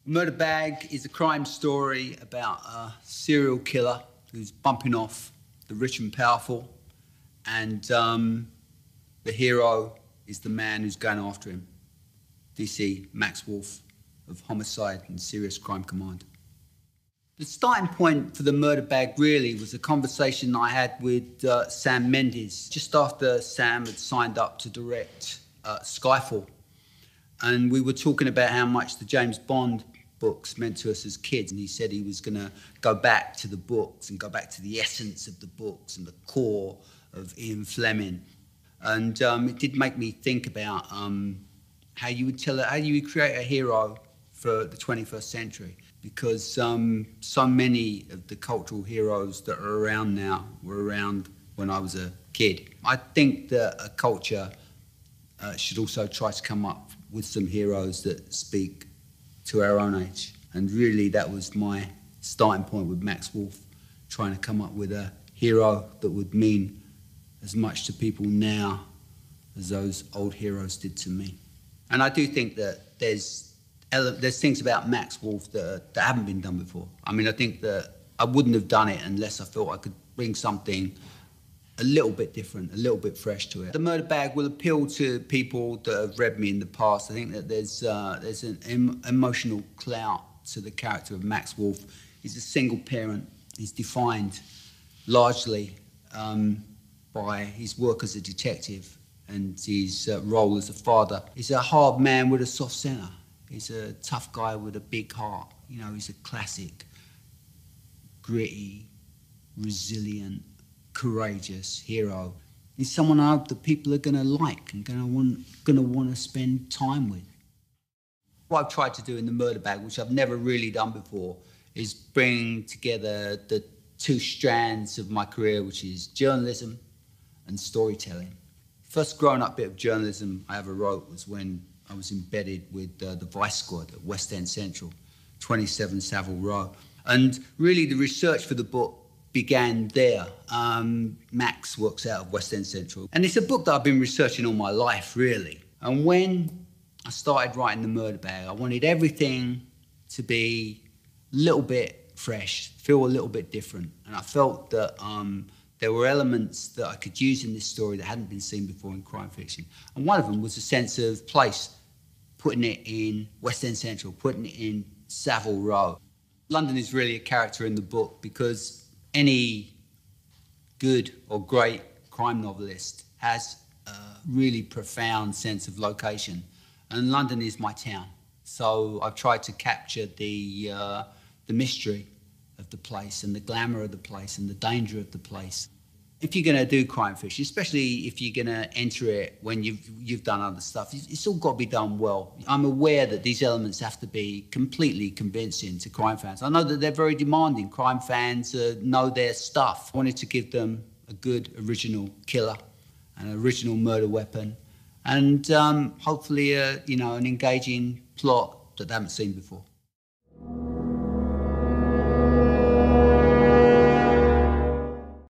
Murder Bag is a crime story about a serial killer who's bumping off the rich and powerful, and the hero is the man who's going after him, DC Max Wolfe of Homicide and Serious Crime Command. The starting point for the Murder Bag really was a conversation I had with Sam Mendes just after Sam had signed up to direct Skyfall. And we were talking about how much the James Bond books meant to us as kids, and he said he was going to go back to the books and go back to the essence of the books and the core of Ian Fleming. And it did make me think about how you would create a hero for the 21st century, because so many of the cultural heroes that are around now were around when I was a kid. I think that a culture should also try to come up with some heroes that speak to our own age. And really that was my starting point with Max Wolfe, trying to come up with a hero that would mean as much to people now as those old heroes did to me. And I do think that there's things about Max Wolfe that haven't been done before. I mean, I think that I wouldn't have done it unless I felt I could bring something a little bit different, a little bit fresh to it. The Murder Bag will appeal to people that have read me in the past. I think that there's an emotional clout to the character of Max Wolfe. He's a single parent. He's defined largely by his work as a detective and his role as a father. He's a hard man with a soft centre. He's a tough guy with a big heart. You know, he's a classic, gritty, resilient, courageous hero. He's someone I hope that people are going to like and going to want to spend time with. What I've tried to do in the Murder Bag, which I've never really done before, is bring together the two strands of my career, which is journalism and storytelling. First grown-up bit of journalism I ever wrote was when I was embedded with the Vice Squad at West End Central, 27 Savile Row. And really the research for the book began there. Max works out of West End Central. And it's a book that I've been researching all my life, really. And when I started writing The Murder Bag, I wanted everything to be a little bit fresh, feel a little bit different. And I felt that there were elements that I could use in this story that hadn't been seen before in crime fiction. And one of them was a sense of place, putting it in West End Central, putting it in Savile Row. London is really a character in the book because any good or great crime novelist has a really profound sense of location, and London is my town. So I've tried to capture the mystery of the place and the glamour of the place and the danger of the place. If you're going to do crime fiction, especially if you're going to enter it when you've done other stuff, it's all got to be done well. I'm aware that these elements have to be completely convincing to crime fans. I know that they're very demanding. Crime fans know their stuff. I wanted to give them a good original killer, an original murder weapon, and hopefully an engaging plot that they haven't seen before.